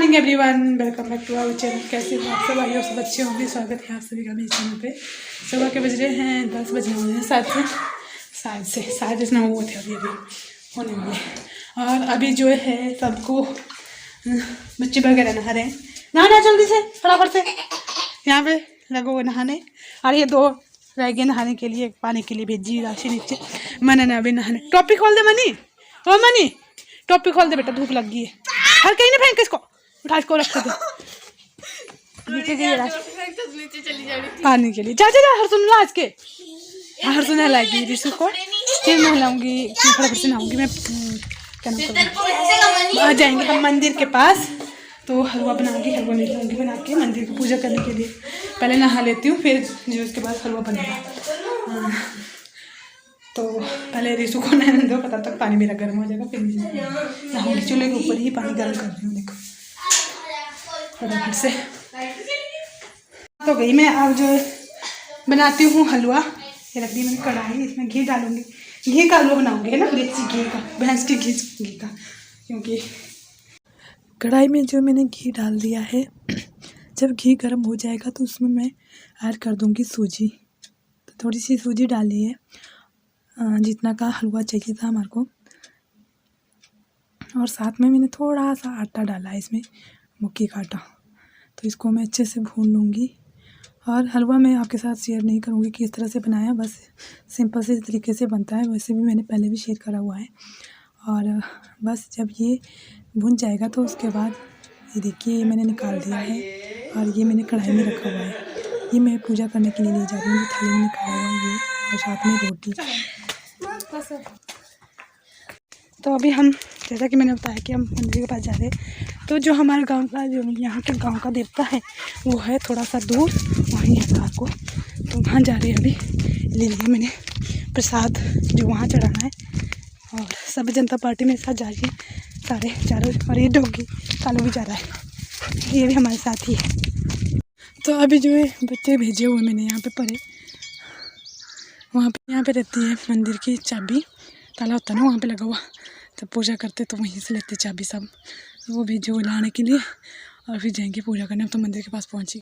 Morning everyone, welcome back to our channel. कैसे हो आप सब? आइए सब अच्छे होंगे। स्वागत है आप सभी का मेरे चैनल पे। सुबह के बज रहे हैं 10 बजने वाले हैं, शायद इतना हुए थे अभी होने वाले। और अभी जो है सबको बच्चे वगैरह नहा रहे हैं। नहाना जल्दी से, फटाफट से यहाँ पे लगो नहाने। और ये दो रह गए नहाने के लिए, पानी के लिए भेजी राशि नीचे। मैंने ना अभी नहाने। टॉपी खोल दे मनी, ओ मनी टॉपी खोल दे बेटा, धूप लग गई है। हर कहीं ना फेंक इसको, उठा इसको रख दे नीचे चली पानी के लिए। जा जा जा, हर सुन ला आज के हर सुन लाएगी रिशु को, फिर नहलाऊंगी, फटाफट से नहाऊंगी मैं। क्या नाम आ जाएंगे हम मंदिर के पास, तो हलवा बनाऊंगी। हलवा ले जाऊंगी बना के मंदिर की पूजा करने के लिए। पहले नहा लेती हूँ, फिर जो उसके बाद हलवा बनेगा। तो पहले रिशु को नहाने दो, पता तक पानी मेरा गर्म हो जाएगा, फिर नहाऊंगी। चूल्हे के ऊपर ही पानी गर्म कर रही हूँ, देखो फटाफट से। तो गई मैं, अब जो बनाती हूँ हलवा। ये रख दी मैंने कढ़ाई, इसमें घी डालूंगी। घी का हलवा बनाऊंगी, है ना, देसी घी का, भैंस के घी का। क्योंकि कढ़ाई में जो मैंने घी डाल दिया है, जब घी गर्म हो जाएगा तो उसमें मैं ऐड कर दूंगी सूजी। तो थोड़ी सी सूजी डाली है, जितना का हलवा चाहिए था हमारे को। और साथ में मैंने थोड़ा सा आटा डाला है इसमें, मक्की का आटा। तो इसको मैं अच्छे से भून लूँगी। और हलवा मैं आपके साथ शेयर नहीं करूँगी कि इस तरह से बनाया, बस सिंपल से तरीके से बनता है। वैसे भी मैंने पहले भी शेयर करा हुआ है। और बस जब ये भुन जाएगा तो उसके बाद ये देखिए, ये मैंने निकाल दिया है। और ये मैंने कढ़ाई में रखा हुआ है, ये मैं पूजा करने के लिए ले जा रही हूँ। थाली में निकाला हुआ है ये, और साथ में रोटी। तो अभी हम, जैसा कि मैंने बताया कि हम मंदिर के पास जा रहे हैं। तो जो हमारे गांव का, जो यहाँ के गांव का देवता है, वो है थोड़ा सा दूर, वहीं है रात को। तो वहाँ जा रहे हैं अभी। ले लिया मैंने प्रसाद जो वहाँ चढ़ाना है। और सब जनता पार्टी में साथ जा रही है, सारे चारों। और ये डॉगी कालू भी जा रहा है, ये भी हमारे साथ ही है। तो अभी जो है बच्चे भेजे हुए मैंने यहाँ पे पड़े, वहाँ पे यहाँ पे रहती है मंदिर की चाबी। ताला होता है ना वहाँ पे लगा हुआ, जब पूजा करते तो वहीं से लेते चाबी सब। वो भेजे हुए लाने के लिए, और फिर जाएंगे पूजा करने। अब तो मंदिर के पास पहुँची।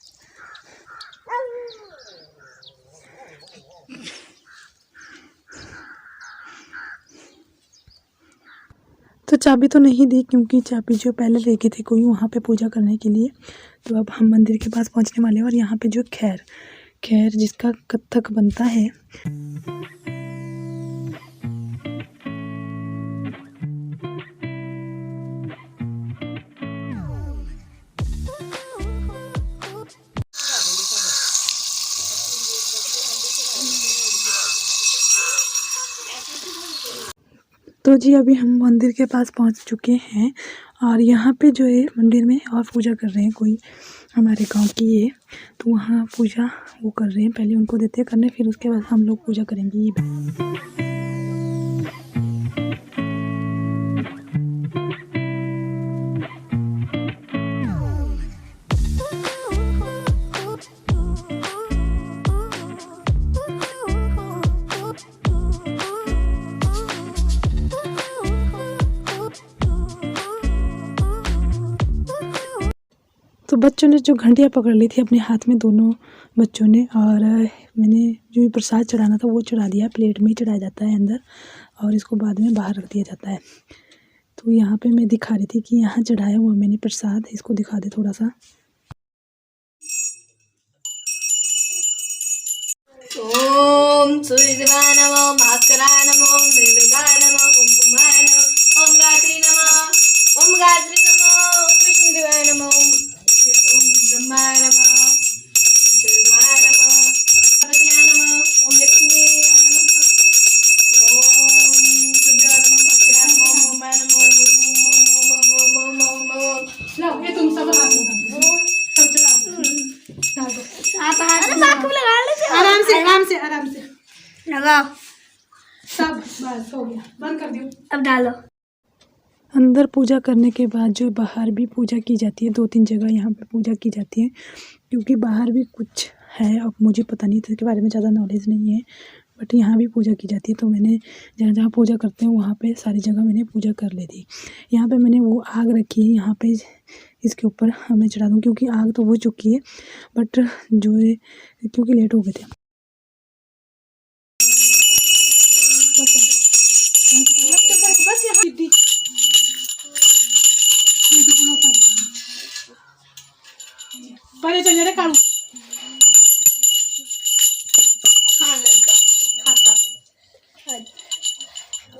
तो चाबी तो नहीं दी, क्योंकि चाबी जो पहले लेके थे कोई वहाँ पे पूजा करने के लिए। तो अब हम मंदिर के पास पहुँचने वाले हैं। और यहाँ पे जो खैर जिसका कत्थक बनता है, तो जी अभी हम मंदिर के पास पहुंच चुके हैं। और यहाँ पे जो है मंदिर में और पूजा कर रहे हैं कोई हमारे गांव की है। तो वहाँ पूजा वो कर रहे हैं, पहले उनको देते हैं करने, फिर उसके बाद हम लोग पूजा करेंगे। तो बच्चों ने जो घंटियाँ पकड़ ली थी अपने हाथ में, दोनों बच्चों ने। और मैंने जो प्रसाद चढ़ाना था वो चढ़ा दिया। प्लेट में ही चढ़ाया जाता है अंदर, और इसको बाद में बाहर रख दिया जाता है। तो यहाँ पे मैं दिखा रही थी कि यहाँ चढ़ाया हुआ मैंने प्रसाद, इसको दिखा दे थोड़ा सा। ओम सूर्यदेवाय नमः, भास्कराय नमः, निर्विघ्नाय नमः, ओम उमाय नमः, ओम गायत्री नमः, ओम गायत्री नमः, विष्णुदेवाय नमः, ओम ब्रह्माय नमः, ओम शिवाय नमः, पार्वत्याय नमः, ओम लक्ष्मीय नमः, ओम सूर्यदेवाय नमः, भास्कराय नमः, ओम उमाय नमः, ओम लो ये तुम सब हाथ में सब चढ़ा दो। आप हाथ में लगा लीजिए, आराम से लगाओ। सब बस हो गया, बंद कर दियो। अब डालो। अंदर पूजा करने के बाद जो बाहर भी पूजा की जाती है, 2-3 जगह यहाँ पे पूजा की जाती है। क्योंकि बाहर भी कुछ है, अब मुझे पता नहीं था, इसके बारे में ज़्यादा नॉलेज नहीं है। बट यहाँ भी पूजा की जाती है। तो मैंने जहाँ जहाँ पूजा करते हैं वहाँ पे सारी जगह मैंने पूजा कर ली थी। यहाँ पे मैंने वो आग रखी है, यहाँ पे इसके ऊपर मैं चढ़ा दूँ, क्योंकि आग तो हो चुकी है बट जो है क्योंकि लेट हो गए थे। पहले चलिए काढ़ू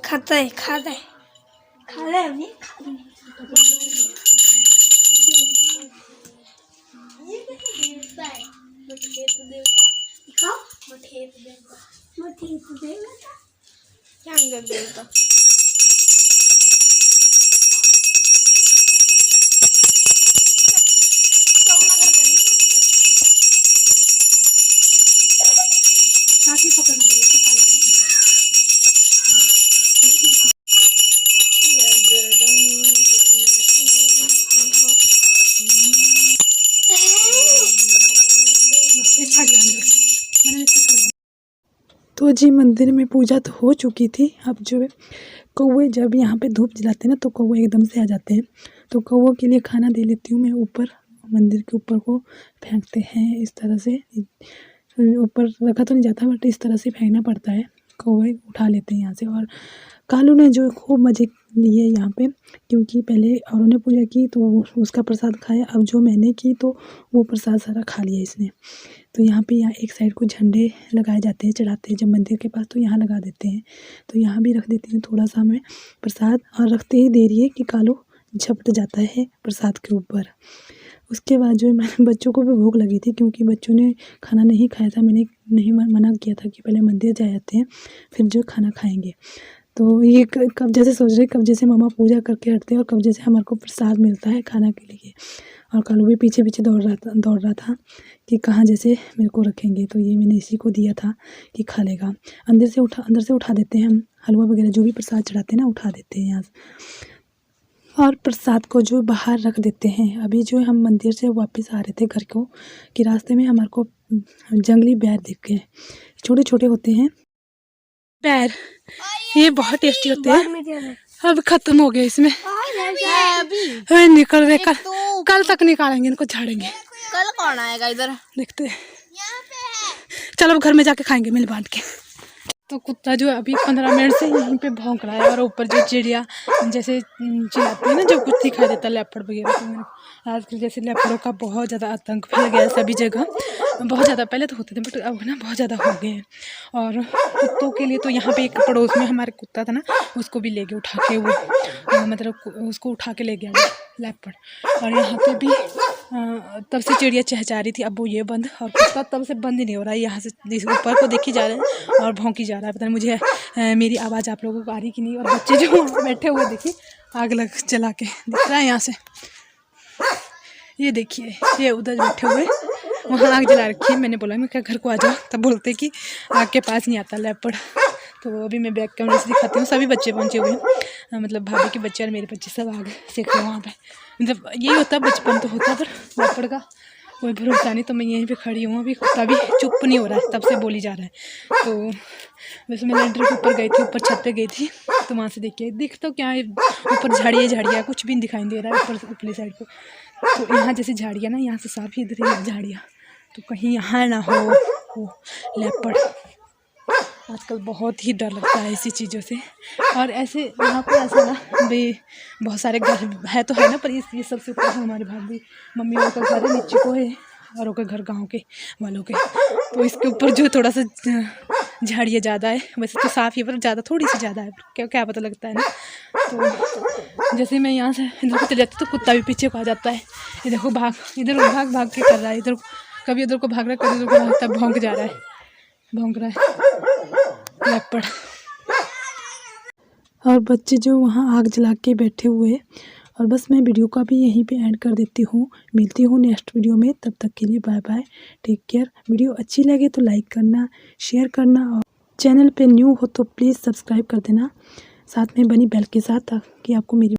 खाता है खा रहा है अभी देवता तो जी मंदिर में पूजा तो हो चुकी थी। अब जो है कौवे जब यहाँ पे धूप जलाते हैं ना तो कौवे एकदम से आ जाते हैं। तो कौवों के लिए खाना दे लेती हूँ मैं। ऊपर मंदिर के ऊपर को फेंकते हैं इस तरह से, ऊपर रखा तो नहीं जाता बट इस तरह से फेंकना पड़ता है। कौवे उठा लेते हैं यहाँ से। और कालू ने जो खूब मज़े लिए यहाँ पे, क्योंकि पहले औरों ने पूजा की तो उसका प्रसाद खाया, अब जो मैंने की तो वो प्रसाद सारा खा लिया इसने। तो यहाँ एक साइड को झंडे लगाए जाते हैं, चढ़ाते हैं जब मंदिर के पास तो यहाँ लगा देते हैं। तो यहाँ भी रख देती हैं थोड़ा सा मैं प्रसाद, और रखते ही देरी है कि कालू झपट जाता है प्रसाद के ऊपर। उसके बाद जो है मैंने बच्चों को भी भूख लगी थी, क्योंकि बच्चों ने खाना नहीं खाया था। मैंने नहीं मना किया था कि पहले मंदिर जा जाते हैं फिर जो खाना खाएंगे। तो ये कब जैसे सोच रहे कब जैसे मामा पूजा करके हटते हैं और कब जैसे हमारे को प्रसाद मिलता है खाना के लिए। और कालू भी पीछे पीछे दौड़ रहा था कि कहाँ जैसे मेरे को रखेंगे। तो ये मैंने इसी को दिया था कि खा लेगा। अंदर से उठा देते हैं हम, हलवा वगैरह जो भी प्रसाद चढ़ाते हैं ना उठा देते हैं यहाँ से, और प्रसाद को जो बाहर रख देते हैं। अभी जो हम मंदिर से वापस आ रहे थे घर को, कि रास्ते में हमारे को जंगली बैर दिख गए। छोटे छोटे होते हैं बैर, ये बहुत टेस्टी होते हैं। अब खत्म हो गया इसमें, निकल रहे कल तक निकालेंगे इनको, झाड़ेंगे। कल कौन आएगा इधर देखते हैं। चलो अब घर में जाके खाएंगे मिल बांट के। तो कुत्ता जो अभी 15 मिनट से यहीं पे भौंक रहा है। और ऊपर जो चिड़िया जैसे चिल्लाती है ना, जो कुछ दिखाई देता है लेपर्ड वगैरह, तो आजकल जैसे लेपर्डों का बहुत ज़्यादा आतंक फैल गया है सभी जगह। बहुत ज़्यादा पहले तो होते थे बट अब ना बहुत ज़्यादा हो गए हैं। और कुत्तों के लिए तो यहाँ पे एक पड़ोस में हमारे कुत्ता था ना, उसको भी ले गए उठा के, वो मतलब उसको उठा के ले गया लेपर्ड। और यहाँ पे भी तब से चिड़िया चहचा रही थी, अब वो ये बंद, और कुत्ता तब से बंद ही नहीं हो रहा है। यहाँ से ऊपर को देखी जा रहे हैं और भौंकी जा रहा है। पता नहीं मुझे मेरी आवाज़ आप लोगों को आ रही कि नहीं। और बच्चे जो बैठे हुए देखिए आग लग जला के दिख रहा है यहाँ से, ये देखिए ये उधर बैठे हुए वहाँ आग जला रखी है। मैंने बोला मैं क्या घर को आ जाओ, तब बोलते कि आग के पास नहीं आता लेपर्ड। तो अभी मैं बैक कैमरे से दिखाती हूँ। सभी बच्चे पहुँचे हुए हैं, मतलब भाभी के बच्चे और मेरे बच्चे सब आग सेक रहे हैं वहाँ पे। मतलब यही होता है, बचपन तो होता है पर लेपर्ड का कोई भरोसा नहीं। तो मैं यहीं पे खड़ी हूँ, अभी कुत्ता भी चुप नहीं हो रहा है, तब से बोली जा रहा है। तो वैसे मैं लेंटर के ऊपर गई थी, ऊपर छत पे गई थी, तो वहाँ से दिख तो क्या है, ऊपर झाड़ियाँ कुछ भी नहीं दिखाई दे रहा है ऊपर ऊपरी साइड को। तो यहाँ जैसे झाड़ियाँ ना, यहाँ से साफ ही इधर ही झाड़ियाँ, तो कहीं यहाँ ना हो वो लेपर्ड। आजकल बहुत ही डर लगता है ऐसी चीज़ों से। और ऐसे यहाँ पर ऐसा ना भाई बहुत सारे घर है तो है ना, पर ये सबसे ऊपर है हमारे भाभी मम्मी लोग का घर है, नीचे को है और के घर गांव के वालों के। तो इसके ऊपर जो थोड़ा सा झाड़ियाँ ज़्यादा है, वैसे तो साफ़ ही पर ज़्यादा थोड़ी सी ज़्यादा है, क्या पता लगता है ना। तो जैसे मैं यहाँ से इधर को चले जाती तो कुत्ता भी पीछे को आ जाता है। ये देखो इधर भाग के कर रहा है, इधर कभी इधर को भाग रहा है, कभी इधर को भाग, तब भौंक रहा है लेपर्ड। और बच्चे जो वहाँ आग जला के बैठे हुए हैं। और बस मैं वीडियो का भी यहीं पे ऐड कर देती हूँ। मिलती हूँ नेक्स्ट वीडियो में, तब तक के लिए bye bye, take care. Video अच्छी लगे तो लाइक करना, शेयर करना, और चैनल पे न्यू हो तो प्लीज़ सब्सक्राइब कर देना, साथ में बनी बेल के साथ, ताकि आपको मेरी